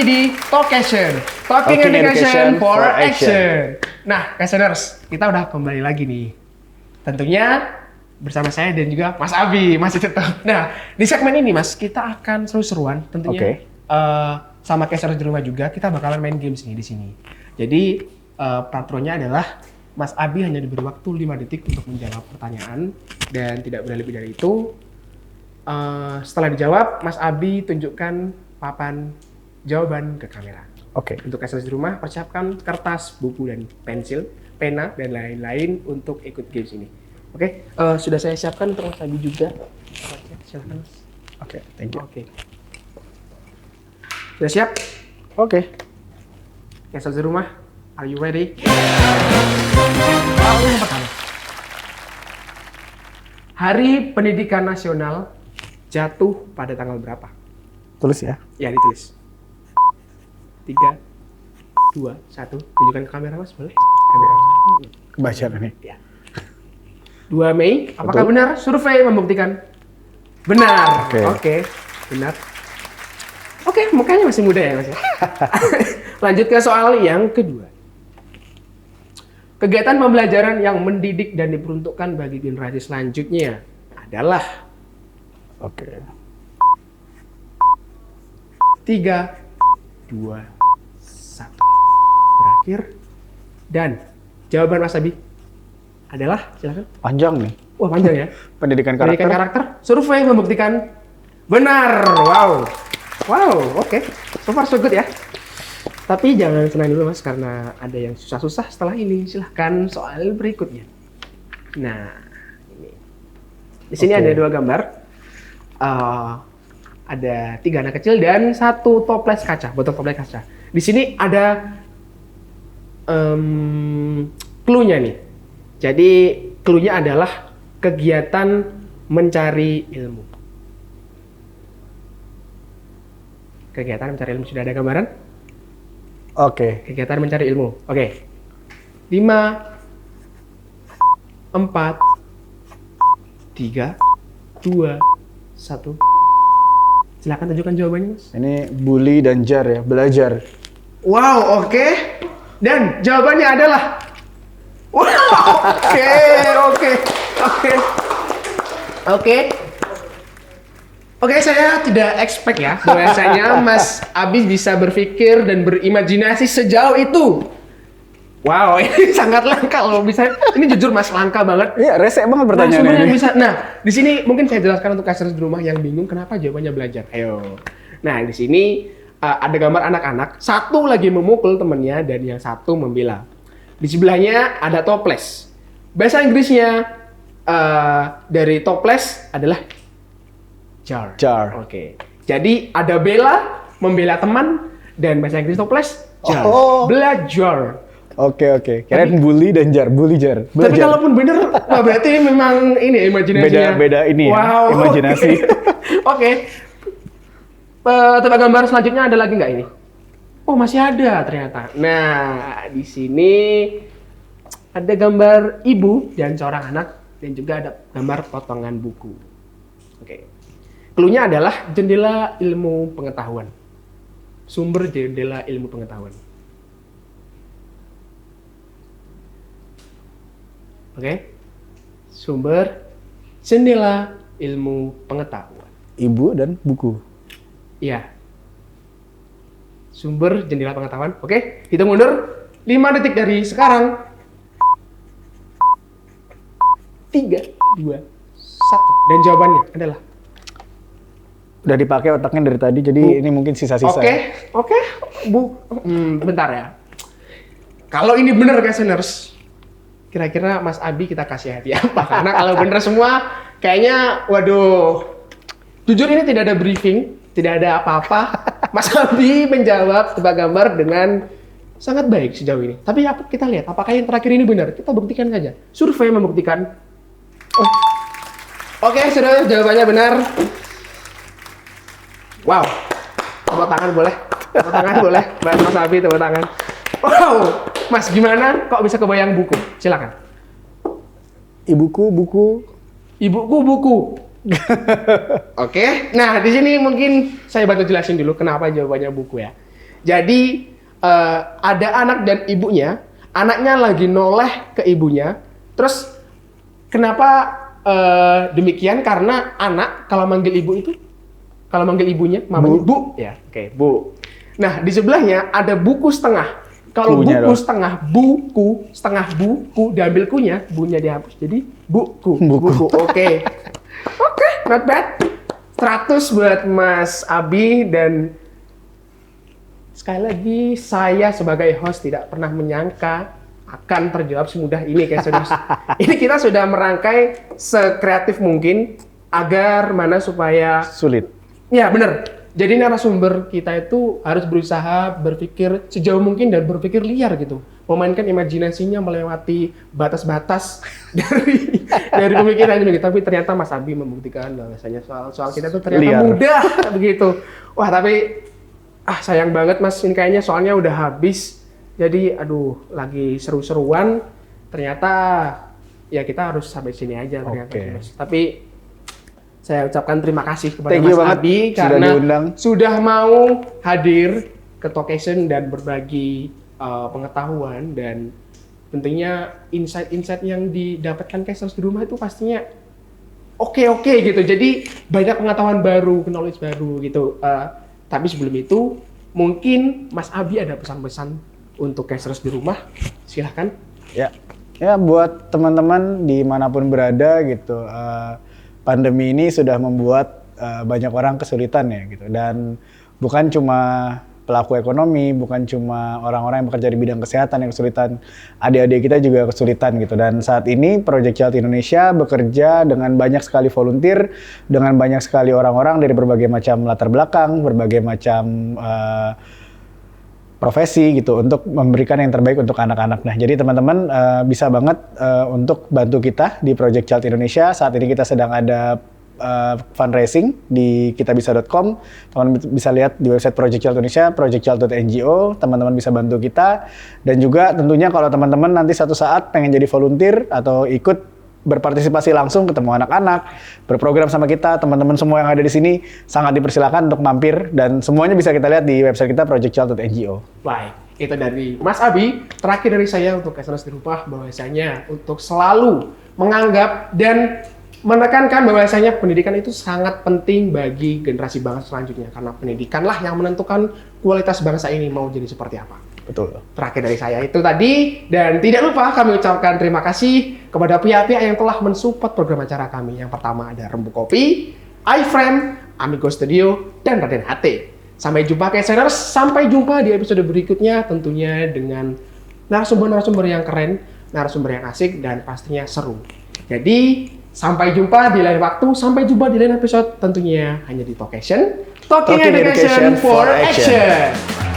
di Talkation, Talking Education for Action. Nah, Questioners, kita udah kembali lagi nih. Tentunya bersama saya dan juga Mas Abi masih tetap. Nah, di segmen ini Mas, kita akan seru-seruan tentunya. Sama Questioners di rumah juga, kita bakalan main games nih di sini. Jadi, peraturannya adalah Mas Abi hanya diberi waktu 5 detik untuk menjawab pertanyaan dan tidak boleh lebih dari itu. Setelah dijawab, Mas Abi tunjukkan papan jawaban ke kamera. Oke. Untuk Questioners di rumah, persiapkan kertas, buku, dan pensil, pena, dan lain-lain untuk ikut games ini. Oke, sudah saya siapkan untuk Mas Abi juga. Oke, silakan Mas. Oke, thank you. Oke. Sudah siap? Oke. Questioners di rumah, are you ready? Yang pertama. Hari Pendidikan Nasional jatuh pada tanggal berapa? Tulis ya. Ya, ditulis. 3, 2, 1. Tunjukkan ke kamera Mas, boleh? Kamera. Kebaca nih. Ya. 2 Mei, apakah Betul. benar? Survei membuktikan. Benar. Oke, benar. Oke, mukanya masih muda ya Mas. Lanjut ke soal yang kedua. Kegiatan pembelajaran yang mendidik dan diperuntukkan bagi generasi selanjutnya adalah Oke. 3, 2, 1. Berakhir. Dan jawaban Mas Abi adalah, silakan. Panjang nih. Wah, panjang ya. Pendidikan karakter. Pendidikan karakter. Survei membuktikan benar. Wow, oke. So far so good ya. Tapi jangan senang dulu Mas, karena ada yang susah-susah setelah ini. Silahkan soal berikutnya. Nah, ini. Di sini ada 2 gambar. Ada 3 anak kecil dan 1 toples kaca, botol toples kaca. Di sini ada clue-nya nih. Jadi clue-nya adalah kegiatan mencari ilmu. Kegiatan mencari ilmu, sudah ada gambaran? Oke. Kegiatan mencari ilmu. Oke. 5, 4, 3, 2, 1. Silakan tunjukkan jawabannya, Mas. Ini bully dan jar ya, belajar. Wow, oke. Dan jawabannya adalah Oke, saya tidak expect ya bahwasanya Mas Abi bisa berpikir dan berimajinasi sejauh itu. Wow, ini sangat langka loh bisa. Ini jujur Mas, langka banget. Iya, rese banget pertanyaannya Yang ini. bisa. Nah, di sini mungkin saya jelaskan untuk Questioners di rumah yang bingung kenapa jawabannya belajar. Ayo. Nah, di sini ada gambar anak-anak. Satu lagi memukul temannya dan yang satu membela. Di sebelahnya ada toples. Bahasa Inggrisnya dari toples adalah jar. Jar. Oke. Jadi ada bela, membela teman, dan bahasa Inggris toples jar. Oh. Belajar. Oke. Kirain bully dan jar, bully jar. Tapi Belajar. kalaupun bener, wah berarti memang ini imajinasinya. Beda ini ya, imajinasi. Oke. Tebak gambar selanjutnya ada lagi nggak ini? Oh, masih ada ternyata. Nah, di sini ada gambar ibu dan seorang anak dan juga ada gambar potongan buku. Oke. Clue-nya adalah jendela ilmu pengetahuan. Sumber jendela ilmu pengetahuan. Oke. Sumber jendela ilmu pengetahuan. Ibu dan buku. Iya. Sumber jendela pengetahuan. Oke, hitung mundur 5 detik dari sekarang. 3, 2, 1. Dan jawabannya adalah Udah dipakai otaknya dari tadi, jadi ini mungkin sisa-sisa. Oke. Bentar ya. Kalau ini bener Questioners, kira-kira Mas Abi kita kasih hadiah apa? Karena kalau bener semua, kayaknya waduh. Jujur ini tidak ada briefing, tidak ada apa-apa. Mas Abi menjawab tebak gambar dengan sangat baik sejauh ini. Tapi kita lihat apakah yang terakhir ini benar. Kita buktikan saja. Survei membuktikan. Oke, sudah jawabannya benar. Wow. Tepuk tangan boleh? Tepuk tangan boleh? Mas Abi tepuk tangan. Wow. Mas, gimana kok bisa kebayang buku? Silakan. Ibuku buku. Ibuku buku. Oke. Nah, di sini mungkin saya bantu jelasin dulu kenapa jawabannya buku ya. Jadi ada anak dan ibunya, anaknya lagi noleh ke ibunya. Terus kenapa demikian? Karena anak kalau manggil ibu itu, kalau manggil ibunya, mamanya bu, ya, oke, bu. Nah di sebelahnya ada buku setengah. Kalau Bunya buku dong. setengah buku diambil kunya, bunya dihapus. Jadi buku. Oke. Oke, not bad. 100 buat Mas Abi, dan sekali lagi saya sebagai host tidak pernah menyangka akan terjawab semudah ini, Questioners. Ini kita sudah merangkai sekreatif mungkin agar mana supaya Sulit. ya benar. Jadi narasumber kita itu harus berusaha berpikir sejauh mungkin dan berpikir liar gitu. Memainkan imajinasinya melewati batas-batas dari pemikirannya gitu. Tapi ternyata Mas Abi membuktikan bahwasanya soal kita itu ternyata Liar. mudah begitu. Wah, tapi sayang banget Mas, ini kayaknya soalnya udah habis. Jadi aduh, lagi seru-seruan. Ternyata ya kita harus sampai sini aja ternyata. Oke. Mas. Tapi saya ucapkan terima kasih kepada Thank you Mas banget Abi sudah karena diundang. sudah mau hadir ke Talkation dan berbagi pengetahuan, dan tentunya insight-insight yang didapatkan Casters di rumah itu pastinya oke gitu. Jadi banyak pengetahuan baru, knowledge baru gitu. Tapi sebelum itu mungkin Mas Abi ada pesan-pesan untuk Casters di rumah, silahkan. Ya buat teman-teman dimanapun berada gitu, pandemi ini sudah membuat banyak orang kesulitan ya gitu, dan bukan cuma pelaku ekonomi, bukan cuma orang-orang yang bekerja di bidang kesehatan yang kesulitan, adik-adik kita juga kesulitan gitu. Dan saat ini Project Child Indonesia bekerja dengan banyak sekali volunteer, dengan banyak sekali orang-orang dari berbagai macam latar belakang, berbagai macam profesi gitu untuk memberikan yang terbaik untuk anak-anak. Nah, jadi teman-teman bisa banget untuk bantu kita di Project Child Indonesia. Saat ini kita sedang ada fundraising di kitabisa.com. Teman-teman bisa lihat di website Project Child Indonesia, projectchild.ngo. Teman-teman bisa bantu kita. Dan juga tentunya kalau teman-teman nanti satu saat pengen jadi volunteer atau ikut berpartisipasi langsung, ketemu anak-anak, berprogram sama kita, teman-teman semua yang ada di sini sangat dipersilakan untuk mampir, dan semuanya bisa kita lihat di website kita projectchild.ngo. Baik, itu dari Mas Abi. Terakhir dari saya untuk Casters di rumah, bahwasanya untuk selalu menganggap dan menekankan bahwasanya pendidikan itu sangat penting bagi generasi bangsa selanjutnya, karena pendidikanlah yang menentukan kualitas bangsa ini mau jadi seperti apa. Betul. Terakhir dari saya itu tadi, dan tidak lupa kami ucapkan terima kasih kepada pihak-pihak yang telah mensupport program acara kami. Yang pertama ada Rembu Kopi, iFrame, Amigo Studio, dan Raden HT. Sampai jumpa Questioners, sampai jumpa di episode berikutnya tentunya dengan narasumber-narasumber yang keren, narasumber yang asik, dan pastinya seru. Jadi sampai jumpa di lain waktu, sampai jumpa di lain episode tentunya hanya di Talkation. Talking Education for Action.